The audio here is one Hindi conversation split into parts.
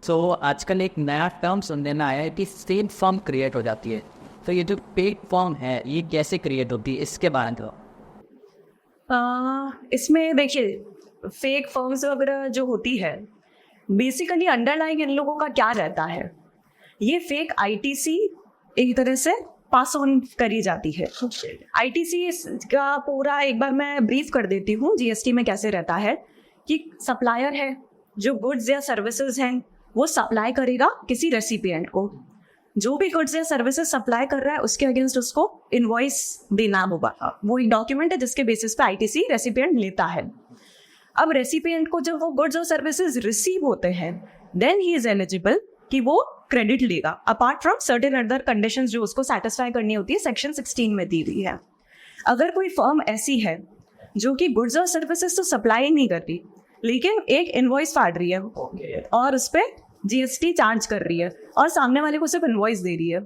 सो आजकल एक नया टर्म सुनने में आया है कि फेक फर्म क्रिएट हो जाती है। तो ये जो फेक फर्म है ये कैसे क्रिएट होती है, इसके बारे में इसमें देखिए, फेक फर्म्स वगैरह जो होती है, बेसिकली अंडरलाइंग इन लोगों का क्या रहता है, ये फेक आईटीसी एक तरह से पास ऑन करी जाती है। आईटीसी का पूरा एक बार मैं ब्रीफ कर देती हूँ। जीएसटी में कैसे रहता है कि सप्लायर है, जो गुड्स या सर्विसेज हैं वो सप्लाई करेगा किसी रेसिपिएंट को। जो भी गुड्स या सर्विसेज सप्लाई कर रहा है उसके अगेंस्ट उसको इनवॉइस देना होगा। वो एक डॉक्यूमेंट है जिसके बेसिस पे आईटीसी रेसिपिएंट लेता है। अब रेसिपिएंट को जब वो गुड्स और सर्विसेज रिसीव होते हैं, देन ही इज एलिजिबल कि वो क्रेडिट लेगा, apart from certain other conditions जो उसको सेटिस्फाई करनी होती है, सेक्शन 16 में दी हुई है। अगर कोई फर्म ऐसी है जो कि गुड्स और सर्विसेज तो सप्लाई नहीं करती, लेकिन एक इनवॉइस फाड़ रही है और उस पर जीएसटी चार्ज कर रही है और सामने वाले को सिर्फ इनवॉइस दे रही है,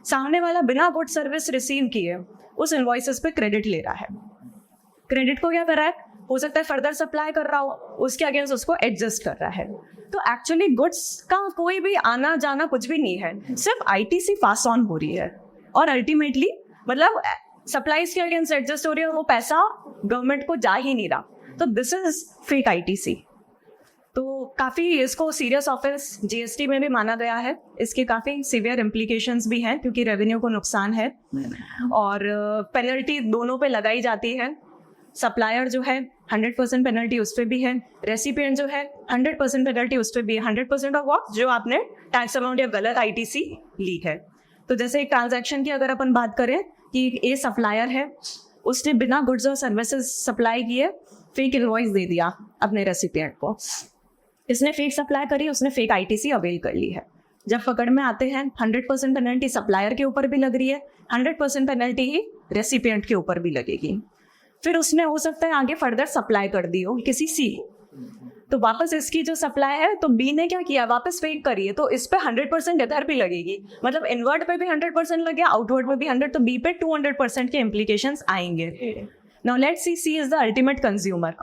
सामने वाला बिना गुड सर्विस रिसीव किए उस इनवॉइसेस पे क्रेडिट ले रहा है। क्रेडिट को क्या कर रहा है, हो सकता है फर्दर सप्लाई कर रहा हो, उसके अगेंस्ट उसको एडजस्ट कर रहा है। तो एक्चुअली गुड्स का कोई भी आना जाना कुछ भी नहीं है, सिर्फ आईटीसी पास ऑन हो रही है और अल्टीमेटली मतलब सप्लाईज के अगेंस्ट एडजस्ट हो रही है, वो पैसा गवर्नमेंट को जा ही नहीं रहा। तो दिस इज फेक आईटीसी। तो काफ़ी इसको सीरियस ऑफेंस जीएसटी में भी माना गया है। इसके काफ़ी सीवियर इम्प्लीकेशंस भी हैं क्योंकि रेवेन्यू को नुकसान है और पेनल्टी दोनों पे लगाई जाती है। सप्लायर जो है 100% पेनल्टी उस पर भी है, रेसिपिएंट जो है 100% पेनल्टी उस पर भी है। 100% ऑफ व्हाट, जो आपने टैक्स अमाउंट या गलत आईटीसी ली है। तो जैसे एक ट्रांजैक्शन की अगर अपन बात करें कि ए सप्लायर है, उसने बिना गुड्स और सर्विसेज सप्लाई किए फेक इनवॉइस दे दिया अपने रेसिपिएंट को, इसने फेक सप्लाई करी, उसने फेक आईटीसी अवेल कर ली है। जब पकड़ में आते हैं 100% पेनल्टी सप्लायर के ऊपर भी लग रही है, 100% पेनल्टी ही रेसिपिएंट के ऊपर भी लगेगी। फिर उसने हो सकता है आगे फर्दर सप्लाई कर दी हो किसी सी, तो वापस इसकी जो सप्लाई है तो बी ने क्या किया, वापस फेक करी है, तो इस पे 100% इधर भी लगेगी। मतलब इनवर्ड पे भी 100% लगे, आउटवर्ड पे भी 100, तो बी पे 200% के इम्प्लीकेशंस आएंगे। Now let's see, C is the ultimate consumer,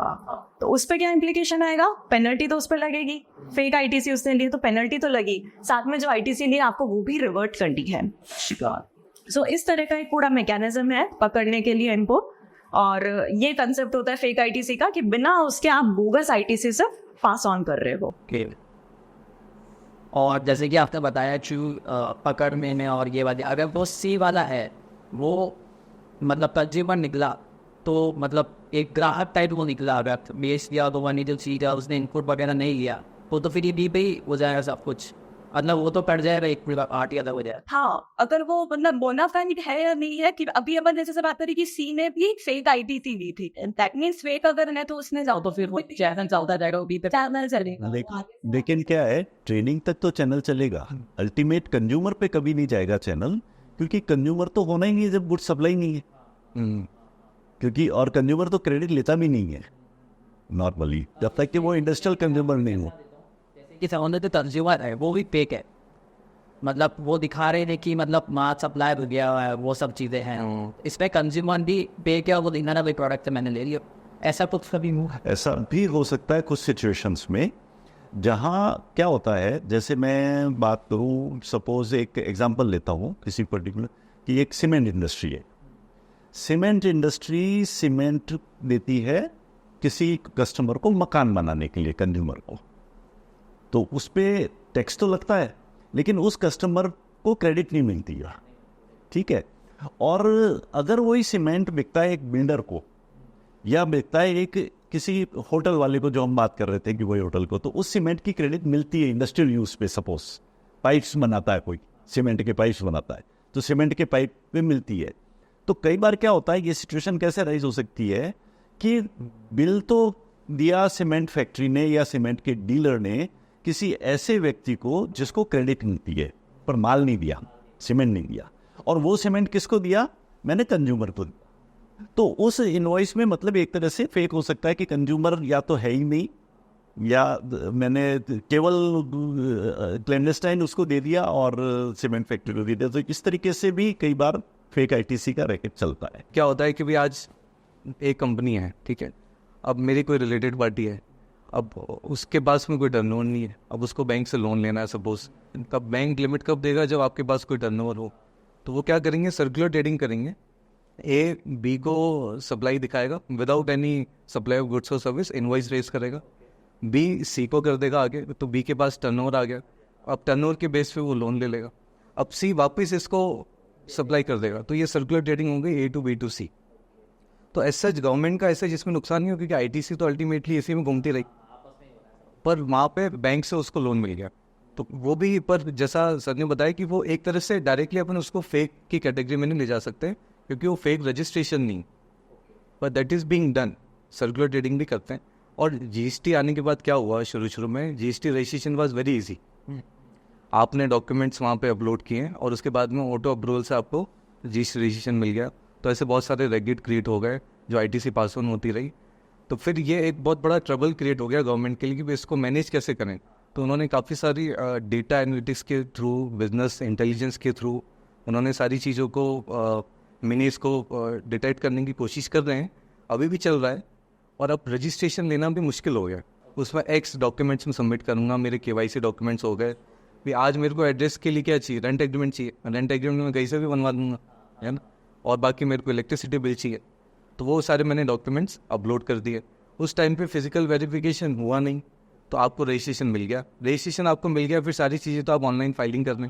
तो उस पे क्या इम्प्लीकेशन आएगा, पेनल्टी तो उस पर लगेगी। फेक आईटीसी उसने लिए तो पेनल्टी तो लगी, साथ में जो आईटीसी लिए आपको वो भी रिवर्ट करनी है। सो इस तरह का एक पूरा मैकेनिज्म है पकड़ने के लिए इनको। और ये कंसेप्ट होता है फेक आईटीसी का कि बिना उसके आप बोगस आईटीसी से पास ऑन कर रहे हो। और जैसे कि आपने बताया पकड़ में और ये वाली, अगर वो सी वाला है वो मतलब कंज्यूमर निकला, तो मतलब एक ग्राहक टाइप वो निकला, अगर बेच दिया तो वन सी दिया, उसने इनपुट वगैरह नहीं लिया तो फिर ये बी पे ही हो जाएगा सब कुछ, मतलब वो तो पड़ जाएगा एक पूरा आर्ट या हो जाएगा। हाँ, अगर वो मतलब बोनाफाइड है या नहीं है, कि अभी अपन जैसे बात करी कि सी ने भी फेक आईटीसी ली थी, दैट मींस फेक अगर है तो उसने जाओ तो फिर वो चैनल चलता जाएगा, वो बी पे चैनल चलेगा। लेकिन क्या है, ट्रेनिंग तक तो चैनल चलेगा, अल्टीमेट कंज्यूमर पे कभी नहीं जाएगा चैनल, क्योंकि कंज्यूमर तो होना ही नहीं है जब गुड सप्लाई नहीं है। क्योंकि और कंज्यूमर तो क्रेडिट लेता भी नहीं है नॉर्मली, जब तक कि वो इंडस्ट्रियल कंज्यूमर नहीं हो। कि समझते तो कंज्यूमर है वो भी फेक है, मतलब वो दिखा रहे थे कि मतलब माल सप्लाई हो गया है, वो सब चीज़ें हैं, इसमें कंज्यूमर भी फेक है, वो दिखाना भी प्रोडक्ट मैंने ले लिया, ऐसा कुछ कभी हुआ है? ऐसा भी हो सकता है कुछ सिचुएशंस में, जहाँ क्या होता है, जैसे मैं बात करूँ, सपोज एक एग्जांपल लेता हूँ किसी पर्टिकुलर कि एक सीमेंट इंडस्ट्री है। सीमेंट इंडस्ट्री सीमेंट देती है किसी कस्टमर को मकान बनाने के लिए, कंज्यूमर को, तो उस पर टैक्स तो लगता है, लेकिन उस कस्टमर को क्रेडिट नहीं मिलती है, ठीक है। और अगर वही सीमेंट बिकता है एक बिल्डर को, या बिकता है एक किसी होटल वाले को, जो हम बात कर रहे थे कि वही होटल को, तो उस सीमेंट की क्रेडिट मिलती है इंडस्ट्रियल यूज पे। सपोज पाइप्स बनाता है कोई, सीमेंट के पाइप्स बनाता है, तो सीमेंट के पाइप पे मिलती है। तो कई बार क्या होता है, ये सिचुएशन कैसे राइज हो सकती है कि बिल तो दिया सीमेंट फैक्ट्री ने या सीमेंट के डीलर ने किसी ऐसे व्यक्ति को जिसको क्रेडिट मिलती है, पर माल नहीं दिया, सीमेंट नहीं दिया, और वो सीमेंट किसको दिया, मैंने कंज्यूमर को दिया। तो उस इनवॉइस में मतलब एक तरह से फेक हो सकता है कि कंज्यूमर या तो है ही नहीं, या मैंने केवल क्लैंडस्टाइन उसको दे दिया और सीमेंट फैक्ट्री को दे दिया। तो इस तरीके से भी कई बार फेक आईटीसी का रैकेट चलता है। क्या होता है कि भाई आज एक कंपनी है, ठीक है, अब मेरी कोई रिलेटेड पार्टी है अब उसके पास में कोई टर्नओवर नहीं है, अब उसको बैंक से लोन लेना है सपोज, तब बैंक लिमिट कब देगा, जब आपके पास कोई टर्नओवर हो। तो वो क्या करेंगे, सर्कुलर ट्रेडिंग करेंगे, ए बी को सप्लाई दिखाएगा without any supply of goods और सर्विस, इनवॉइस रेज करेगा, बी सी को कर देगा आगे, तो बी के पास टर्नओवर आ गया, अब टर्नओवर के बेस पे वो लोन ले लेगा, अब सी वापस इसको सप्लाई कर देगा, तो ये सर्कुलर ट्रेडिंग हो गई ए टू बी टू सी। तो ऐसा गवर्नमेंट का ऐसा जिसमें नुकसान नहीं हो, क्योंकि आईटीसी तो अल्टीमेटली इसी में घूमती रही, पर वहाँ पे बैंक से उसको लोन मिल गया। तो वो भी, पर जैसा सर ने बताया कि वो एक तरह से डायरेक्टली अपन उसको फेक की कैटेगरी में नहीं ले जा सकते, क्योंकि वो फेक रजिस्ट्रेशन नहीं, पर that is being done, circular trading भी करते हैं। और जीएसटी आने के बाद क्या हुआ, शुरू में GST registration was very easy, आपने डॉक्यूमेंट्स वहाँ पे अपलोड किए और उसके बाद में ऑटो अप्रूवल से आपको जीएसटी रजिस्ट्रेशन मिल गया। तो ऐसे बहुत सारे रेगुलेट क्रिएट हो गए जो आईटीसी पास ऑन होती रही। तो फिर ये एक बहुत बड़ा ट्रबल क्रिएट हो गया गवर्नमेंट के लिए कि इसको मैनेज कैसे करें। तो उन्होंने काफ़ी सारी डेटा एनालिटिक्स के थ्रू, बिजनेस इंटेलिजेंस के थ्रू उन्होंने सारी चीज़ों को मिनीज को डिटेक्ट करने की कोशिश कर रहे हैं, अभी भी चल रहा है। और अब रजिस्ट्रेशन लेना भी मुश्किल हो गया, उसमें एक्स डॉक्यूमेंट्स में सबमिट करूँगा, मेरे केवाईसी डॉक्यूमेंट्स हो गए, भी आज मेरे को एड्रेस के लिए क्या चाहिए, रेंट एग्रीमेंट चाहिए, रेंट एग्रीमेंट में कहीं से भी बनवा दूंगा, है ना, और बाकी मेरे को इलेक्ट्रिसिटी बिल चाहिए, तो वो सारे मैंने डॉक्यूमेंट्स अपलोड कर दिए। उस टाइम पे फिजिकल वेरिफिकेशन हुआ नहीं, तो आपको रजिस्ट्रेशन मिल गया, रजिस्ट्रेशन आपको मिल गया, फिर सारी चीज़ें तो आप ऑनलाइन फाइलिंग कर लें।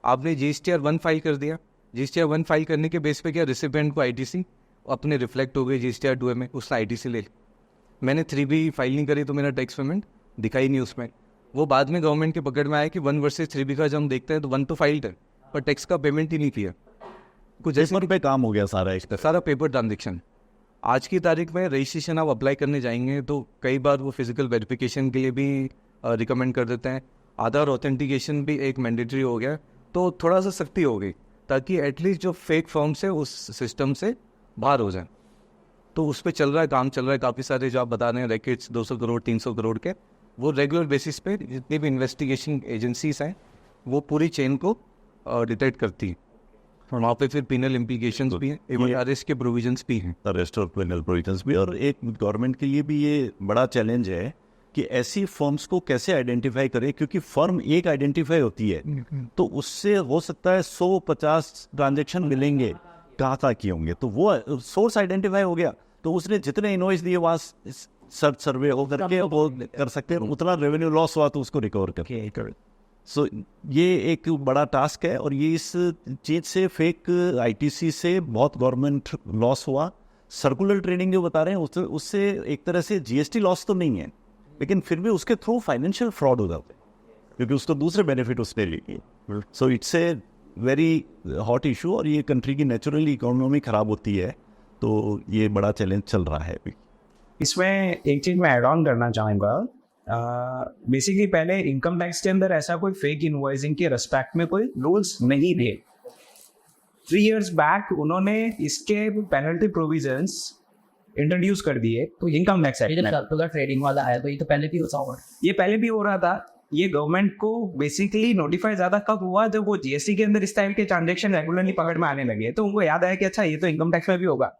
आपने GSTR 1 फाइल कर दिया, GSTR 1 फाइल करने के बेस पे क्या, रिसिपेंट को ITC अपने रिफ्लेक्ट हो गई GSTR 2 में, उसने ITC ले ली। मैंने 3B फाइल नहीं करी तो मेरा टैक्स पेमेंट दिखा ही नहीं उसमें। वो बाद में गवर्नमेंट के पकड़ में आया कि 1 वर्सेस 3B का जब हम देखते हैं तो 1 तो फाइल्ड है, पर टैक्स का पेमेंट ही नहीं किया, कुछ जैसे पे काम हो गया सारा इसका, सारा पेपर ट्रांजेक्शन। आज की तारीख में रजिस्ट्रेशन आप अप्लाई करने जाएंगे तो कई बार वो फिजिकल वेरिफिकेशन के लिए भी रिकमेंड कर देते हैं, आधार ऑथेंटिकेशन भी एक मैंडेटरी हो गया, तो थोड़ा सा सख्ती हो गई ताकि एटलीस्ट जो फेक फॉर्म्स है उस सिस्टम से बाहर हो जाए। तो उस पर चल रहा है, काम चल रहा है, काफ़ी सारे जो आप बता रहे हैं रैकेट्स 200 करोड़ 300 करोड़ के, वो रेगुलर बेसिस पे जितनी भी इन्वेस्टिगेशन एजेंसीज हैं वो पूरी चेन को डिटेक्ट करती हैं, और वहाँ पे फिर पिनल इम्प्लीकेशंस भी हैं, इवन अरेस्ट के प्रोविजंस भी हैं, अरेस्ट और पिनल प्रोविजंस भी। और एक गवर्नमेंट के लिए भी ये बड़ा चैलेंज है कि ऐसी फर्म्स को कैसे आइडेंटिफाई करें, क्योंकि फर्म एक आइडेंटिफाई होती है तो उससे हो सकता है 100-50 ट्रांजेक्शन मिलेंगे, कहाँ किए होंगे, तो वो सोर्स आइडेंटिफाई हो गया तो उसने जितने इनवॉइस दिए वहाँ सर्च सर्वे हो करके वो कर सकते हैं, उतना रेवेन्यू लॉस हुआ तो उसको रिकवर कर। सो ये एक बड़ा टास्क है, और ये इस चीज़ से फेक ITC से बहुत गवर्नमेंट लॉस हुआ। सर्कुलर ट्रेडिंग जो बता रहे हैं उससे एक तरह से GST लॉस तो नहीं है, लेकिन फिर भी उसके थ्रू फाइनेंशियल फ्रॉड हो जाते हैं क्योंकि उसको दूसरे बेनिफिट उसने लिए। So it's a very hot issue, और ये कंट्री की नेचुरली इकोनॉमी ख़राब होती है, तो ये बड़ा चैलेंज चल रहा है अभी। इसमें एक चीज़ मैं ऐड ऑन करना चाहूँगा, बेसिकली पहले इनकम टैक्स के अंदर ऐसा कोई फेक इनवॉइसिंग के रिस्पेक्ट में कोई रूल्स नहीं थे। 3 years बैक उन्होंने इसके पेनल्टी प्रोविजंस इंट्रोड्यूस कर दिए, तो इनकम टैक्स एक्ट में सर्कुलर ट्रेडिंग वाला आया तो ये तो पहले भी होता होगा, ये पहले भी हो रहा था। ये गवर्नमेंट को बेसिकली नोटिफाई ज़्यादा कब हुआ, जब वो GST के अंदर इस टाइप के ट्रांजेक्शन रेगुलरली पकड़ में आने लगे, तो उनको याद आया कि अच्छा ये तो इनकम टैक्स में भी होगा।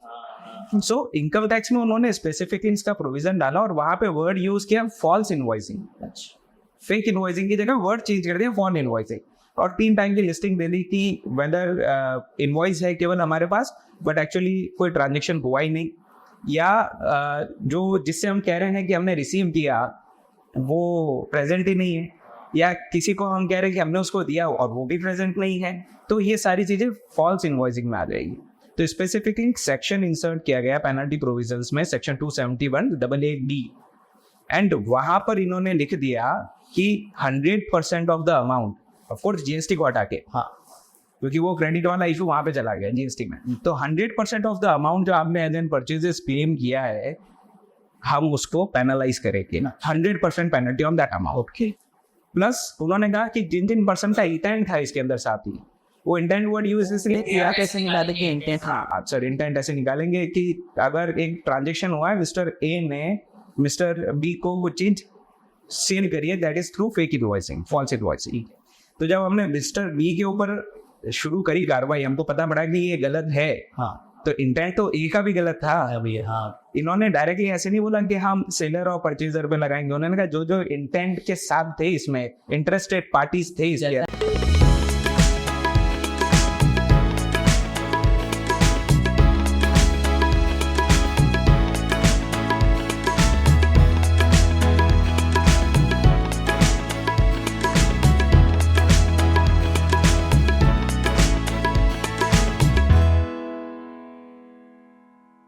सो इनकम टैक्स में उन्होंने स्पेसिफिकली इसका प्रोविजन डाला और वहाँ पे वर्ड यूज किया फॉल्स इनवॉइसिंग, फेक इनवॉइसिंग की जगह वर्ड चेंज कर दिया फॉल्स इनवॉइसिंग, और 3 टाइम की लिस्टिंग दे दी कि वेदर इनवॉइस है केवल हमारे पास बट एक्चुअली कोई ट्रांजेक्शन हुआ ही नहीं, या जो जिससे हम कह रहे हैं कि हमने रिसीव किया वो प्रेजेंट ही नहीं है, या किसी को हम कह रहे हैं कि हमने उसको दिया और वो भी प्रेजेंट नहीं है, तो ये सारी चीज़ें फॉल्स इनवॉइसिंग में आ जाएगी। तो स्पेसिफिकली सेक्शन इंसर्ट किया गया पेनल्टी प्रोविजंस में, सेक्शन 271(a)(b), एंड वहाँ पर इन्होंने लिख दिया कि 100% of the amount, of course GST को हटा के, हाँ, क्योंकि वो क्रेडिट वाला इशू वहाँ पे चला गया GST में, तो 100% ऑफ द अमाउंट जो आपने एज एन परचेजेस क्लेम किया है हम उसको पेनलाइज करेंगे ना, 100% penalty on that amount. Plus उन्होंने कहा कि जिन परसेंट का इंटेंट है इसके अंदर साथ ही, वो इंटेंट वर्ड यूज इसलिए किया, कैसे निकालेंगे इंटेंट? हाँ सर, इंटेंट ऐसे निकालेंगे कि अगर एक ट्रांजेक्शन हुआ है, मिस्टर A ने मिस्टर B को वो चीज सेल करी है, that is through fake invoicing, false invoicing. तो जब हमने मिस्टर B के ऊपर शुरू करी कार्रवाई, हमको पता पड़ा कि ये गलत है, हाँ, तो इंटेंट तो ए का भी गलत था। अभी हाँ इन्होंने डायरेक्टली ऐसे नहीं बोला कि हम सेलर और परचेजर पे लगाएंगे, उन्होंने कहा जो जो इंटेंट के साथ थे इसमें इंटरेस्टेड पार्टीज थे इसके